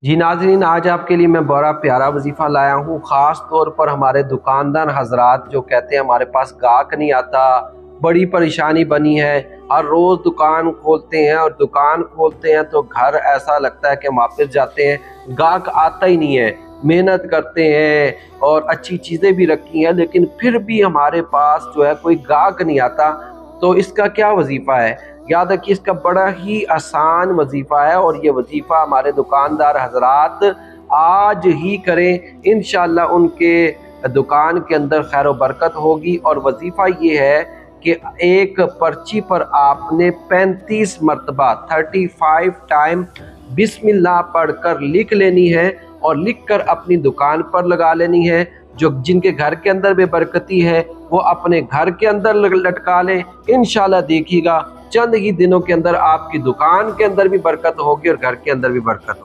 जी नाज़रीन, आज आपके लिए मैं बड़ा प्यारा वजीफ़ा लाया हूँ। ख़ास तौर पर हमारे दुकानदार हज़रात जो कहते हैं हमारे पास गाहक नहीं आता, बड़ी परेशानी बनी है। हर रोज़ दुकान खोलते हैं और दुकान खोलते हैं तो घर ऐसा लगता है कि वापस जाते हैं, गाहक आता ही नहीं है। मेहनत करते हैं और अच्छी चीज़ें भी रखी हैं, लेकिन फिर भी हमारे पास जो है कोई गाहक नहीं आता। तो इसका क्या वजीफ़ा है? याद रखिए, इसका बड़ा ही आसान वजीफ़ा है और ये वजीफ़ा हमारे दुकानदार हज़रात आज ही करें। इंशाअल्लाह उनके दुकान के अंदर खैर व बरकत होगी। और वजीफ़ा ये है कि एक पर्ची पर आपने 35 मरतबा 35 टाइम बिस्मिल्लाह पढ़कर लिख लेनी है और लिख कर अपनी दुकान पर लगा लेनी है। जो जिनके घर के अंदर बेबरकती है वो अपने घर के अंदर लटका लें। इंशाअल्लाह देखिएगा चंद ही दिनों के अंदर आपकी दुकान के अंदर भी बरकत होगी और घर के अंदर भी बरकत होगी।